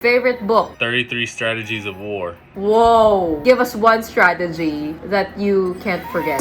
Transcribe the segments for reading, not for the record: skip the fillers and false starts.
Favorite book? 33 Strategies of War. Whoa! Give us one strategy that you can't forget.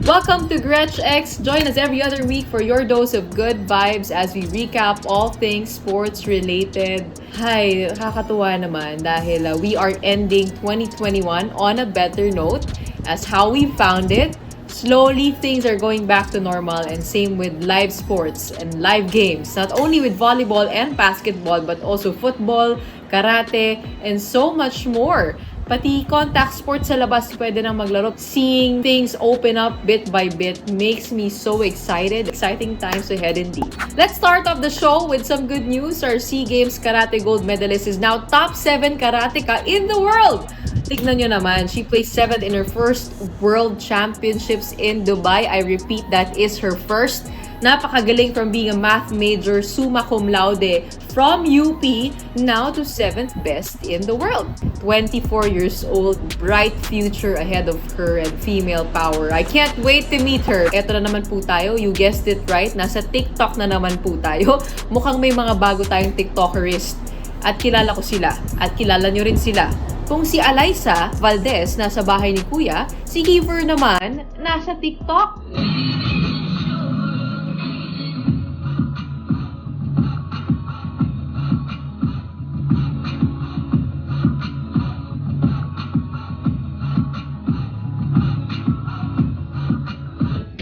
Welcome to GretchX. Join us every other week for your dose of good vibes as we recap all things sports related. Hi, nakakatuwa naman dahil we are ending 2021 on a better note as how we found it. Slowly, things are going back to normal, and same with live sports and live games. Not only with volleyball and basketball, but also football, karate, and so much more. Pati contact sports sa labas, pwede nang maglaro. Seeing things open up bit by bit makes me so excited. Exciting times ahead indeed. Let's start off the show with some good news. Our SEA Games karate gold medalist is now top 7 karateka in the world. Tignan nyo naman, she placed 7th in her first World Championships in Dubai. I repeat, that is her first. Napakagaling from being a math major, summa cum laude from UP, now to 7th best in the world. 24 years old, bright future ahead of her and female power. I can't wait to meet her. Eto na naman po tayo, you guessed it right, nasa TikTok na naman po tayo. Mukhang may mga bago tayong TikTokerist. At kilala ko sila, at kilala nyo rin sila. Kung si Alyssa Valdez nasa bahay ni Kuya, si Heaver naman nasa TikTok.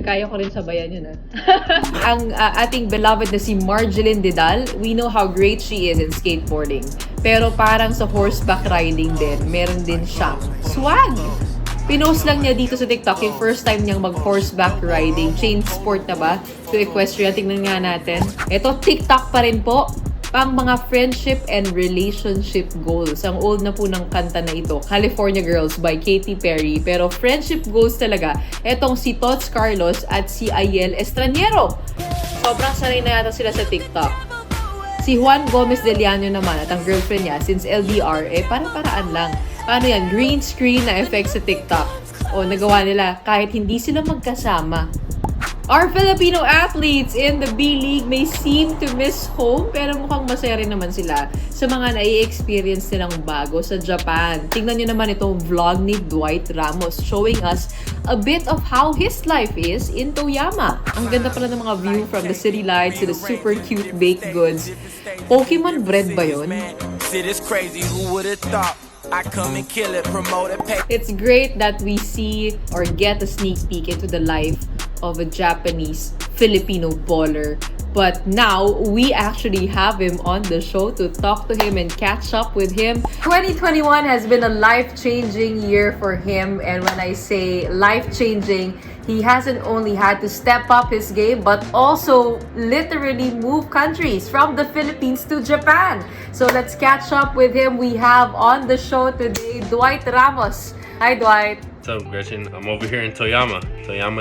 Kaya ko rin sabayan yun Ang ating beloved na si Marjeline Didal, we know how great she is in skateboarding. Pero parang sa horseback riding din, meron din siyang swag. Pinost lang niya dito sa TikTok yung first time niyang mag-horseback riding. Chain sport na ba? To equestrian, tingnan nga natin. Ito, TikTok pa rin po. Pang mga friendship and relationship goals. Ang old na po ng kanta na ito, California Girls by Katy Perry. Pero friendship goals talaga, etong si Tots Carlos at si Ayel Estranero. Sobrang sanay na yata sila sa TikTok. Si Juan Gomez de Liano naman at ang girlfriend niya, since LDR, parang-paraan lang. Paano yan? Green screen na effect sa TikTok. O, nagawa nila kahit hindi sila magkasama. Our Filipino athletes in the B-League may seem to miss home, pero mukhang masaya rin naman sila sa mga nai-experience nilang bago sa Japan. Tingnan nyo naman itong vlog ni Dwight Ramos showing us a bit of how his life is in Toyama. Ang ganda pala ng mga view from the city lights to the super cute baked goods. Pokemon bread ba yun? It's great that we see or get a sneak peek into the life of a Japanese Filipino baller. But now, we actually have him on the show to talk to him and catch up with him. 2021 has been a life-changing year for him. And when I say life-changing, he hasn't only had to step up his game, but also literally move countries from the Philippines to Japan. So let's catch up with him. We have on the show today, Dwight Ramos. Hi, Dwight. What's up, Gretchen? I'm over here in Toyama,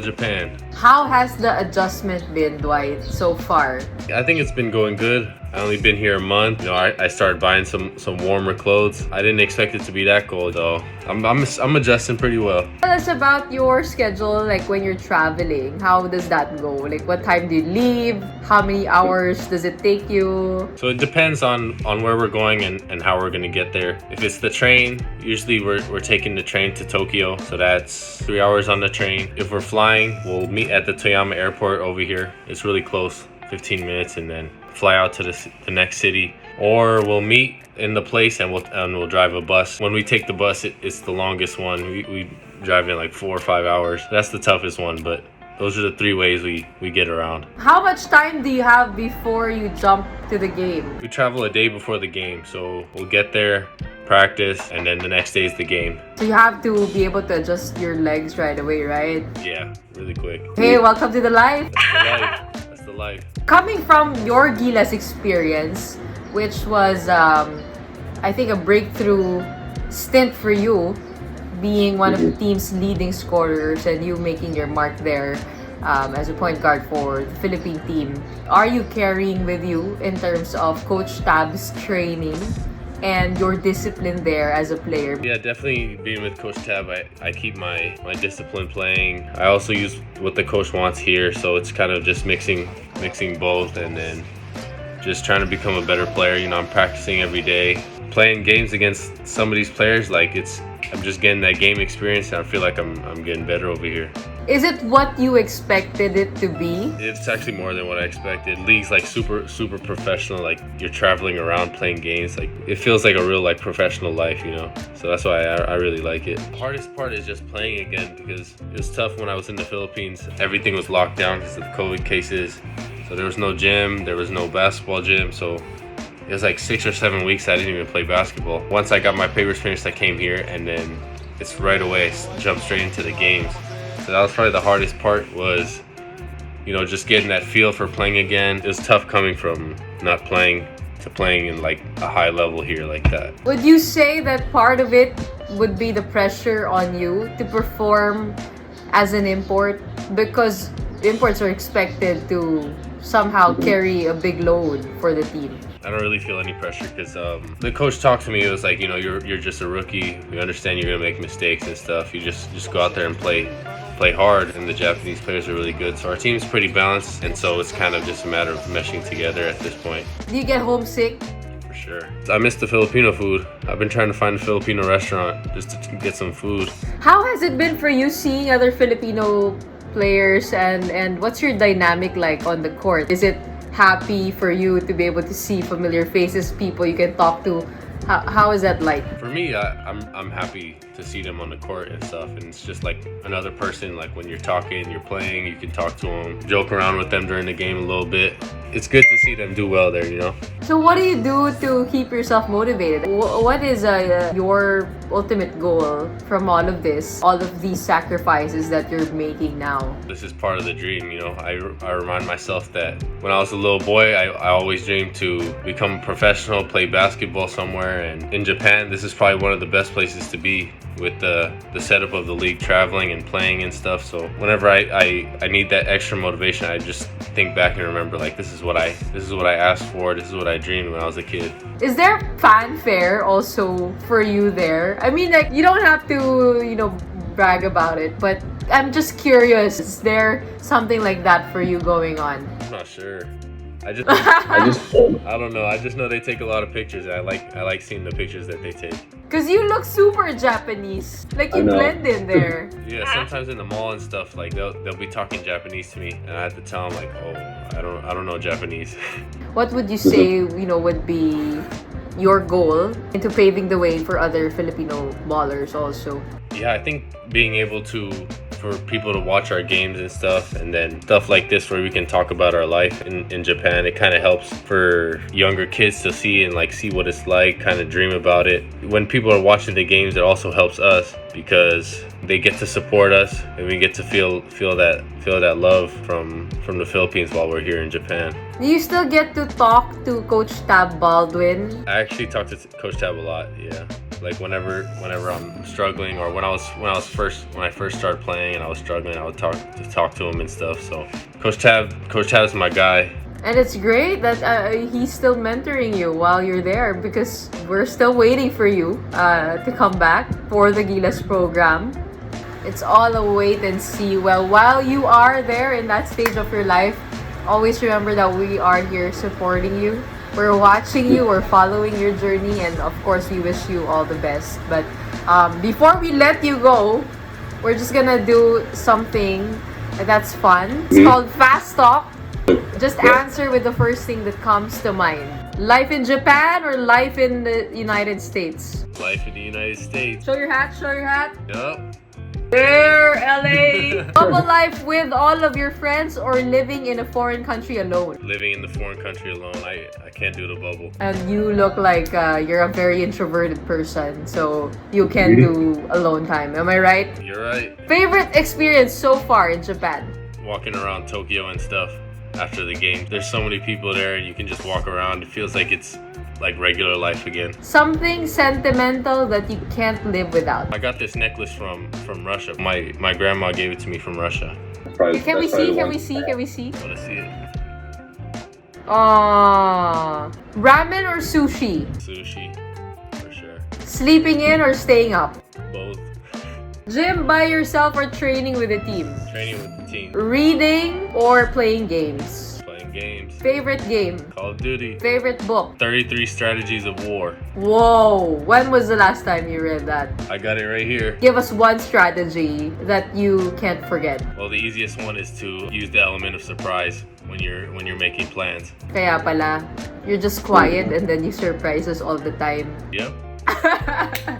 Japan. How has the adjustment been, Dwight, so far? I think it's been going good. I only been here a month. I started buying some warmer clothes. I didn't expect it to be that cold though. I'm adjusting pretty well. Tell us about your schedule, like when you're traveling. How does that go? Like what time do you leave? How many hours does it take you? So it depends on where we're going and how we're gonna get there. If it's the train, usually we're taking the train to Tokyo. So that's 3 hours on the train. If we're flying, we'll meet at the Toyama airport over here. It's really close, 15 minutes, and then fly out to the next city, or we'll meet in the place and we'll drive a bus. When we take the bus, it's the longest one. We drive in like 4 or 5 hours. That's the toughest one, but those are the 3 ways we get around. How much time do you have before you jump to the game? We travel a day before the game, so we'll get there, practice, and then the next day is the game. So you have to be able to adjust your legs right away, right? Yeah, really quick. Hey, welcome to the life. That's the life. Coming from your Gilas experience, which was, I think, a breakthrough stint for you, being one of the team's leading scorers and you making your mark there as a point guard for the Philippine team. Are you carrying with you in terms of Coach Tab's training and your discipline there as a player? Yeah, definitely being with Coach Tab, I keep my discipline playing. I also use what the coach wants here, so it's kind of just mixing both, and then just trying to become a better player. You know, I'm practicing every day, playing games against some of these players. Like I'm just getting that game experience, and I feel like I'm getting better over here. Is it what you expected it to be? It's actually more than what I expected. League's like super professional. Like you're traveling around playing games. Like it feels like a real like professional life, you know. So that's why I really like it. The hardest part is just playing again because it was tough when I was in the Philippines. Everything was locked down because of COVID cases. So there was no gym, there was no basketball gym. So it was like 6 or 7 weeks I didn't even play basketball. Once I got my papers finished, I came here, and then it's right away jumped straight into the games. So that was probably the hardest part, was, you know, just getting that feel for playing again. It was tough coming from not playing to playing in like a high level here like that. Would you say that part of it would be the pressure on you to perform as an import? Because imports are expected to somehow carry a big load for the team. I don't really feel any pressure because the coach talked to me. It was like, you know, you're just a rookie. We understand you're gonna make mistakes and stuff. You just go out there and play hard, and the Japanese players are really good. So our team's pretty balanced, and so it's kind of just a matter of meshing together at this point. Do you get homesick? For sure. I miss the Filipino food. I've been trying to find a Filipino restaurant just to get some food. How has it been for you seeing other Filipino players, and what's your dynamic like on the court? Is it happy for you to be able to see familiar faces, people you can talk to? How is that like? For me, I'm happy to see them on the court and stuff, and it's just like another person. Like when you're talking, you're playing, you can talk to them, joke around with them during the game a little bit. It's good to see them do well there, you know. So what do you do to keep yourself motivated? What is your ultimate goal from all of this, all of these sacrifices that you're making now? This is part of the dream, you know. I remind myself that when I was a little boy, I always dreamed to become a professional, play basketball somewhere. And in Japan, this is probably one of the best places to be with the setup of the league, traveling and playing and stuff. So whenever I need that extra motivation, I just think back and remember, like, this is what I asked for, this is what I dreamed when I was a kid. Is there fanfare also for you there? I mean, like, you don't have to, you know, brag about it, but I'm just curious, is there something like that for you going on? I'm not sure. I don't know. I just know they take a lot of pictures. I like seeing the pictures that they take. Cause you look super Japanese, like you blend in there. Yeah, sometimes in the mall and stuff, like they'll be talking Japanese to me, and I have to tell them like, oh, I don't know Japanese. What would you say, you know, would be your goal into paving the way for other Filipino ballers also? Yeah, I think being able for people to watch our games and stuff, and then stuff like this where we can talk about our life in Japan, it kind of helps for younger kids to see and like see what it's like, kind of dream about it. When people are watching the games, it also helps us because they get to support us, and we get to feel that love from the Philippines while we're here in Japan. Do you still get to talk to Coach Tab Baldwin? I actually talk to Coach Tab a lot, yeah. Like whenever I'm struggling, or when I first started playing and I was struggling, I would talk to him and stuff. So Coach Tab is my guy. And it's great that he's still mentoring you while you're there, because we're still waiting for you to come back for the Gilas program. It's all a wait and see. Well, while you are there in that stage of your life, always remember that we are here supporting you. We're watching you, we're following your journey, and of course, we wish you all the best. But before we let you go, we're just gonna do something that's fun. It's called Fast Talk. Just answer with the first thing that comes to mind. Life in Japan or life in the United States? Life in the United States. Show your hat, show your hat. Yup. There, LA! Double life with all of your friends or living in a foreign country alone? Living in the foreign country alone, I can't do the bubble. And you look like you're a very introverted person, so you can do alone time. Am I right? You're right. Favorite experience so far in Japan? Walking around Tokyo and stuff after the game. There's so many people there, and you can just walk around. It feels like it's like regular life again. Something sentimental that you can't live without. I got this necklace from Russia. My grandma gave it to me from Russia. Can we see? Can we see? Can we see? I want to see it. Aww. Ramen or sushi? Sushi, for sure. Sleeping in or staying up? Both. Gym by yourself or training with a team? Training with the team. Reading or playing games? Playing Fun games. Favorite game? Call of Duty. Favorite book? 33 Strategies of War. Whoa! When was the last time you read that? I got it right here. Give us one strategy that you can't forget. Well, the easiest one is to use the element of surprise when you're making plans. Kaya pala, you're just quiet and then you surprise us all the time. Yep.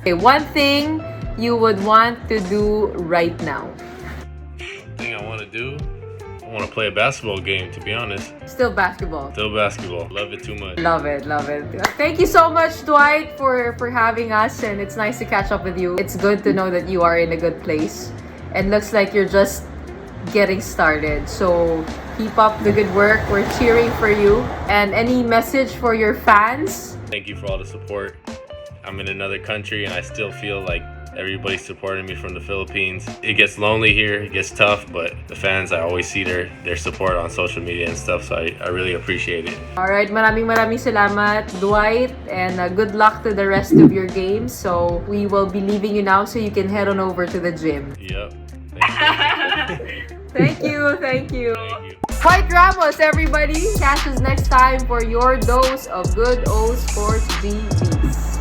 Okay, one thing you would want to do right now. Thing I want to do, I want to play a basketball game, to be honest. Still basketball. Still basketball. Love it too much. Love it, love it. Thank you so much, Dwight, for having us, and it's nice to catch up with you. It's good to know that you are in a good place, and looks like you're just getting started. So keep up the good work. We're cheering for you. And any message for your fans? Thank you for all the support. I'm in another country and I still feel like everybody's supporting me from the Philippines. It gets lonely here, it gets tough, but the fans, I always see their support on social media and stuff, so I really appreciate it. Alright, maraming salamat, Dwight, and good luck to the rest of your games. So we will be leaving you now so you can head on over to the gym. Yep. Thank you, thank you. Thank you. Dwight Ramos, everybody. Catch us next time for your dose of good old sports GBs.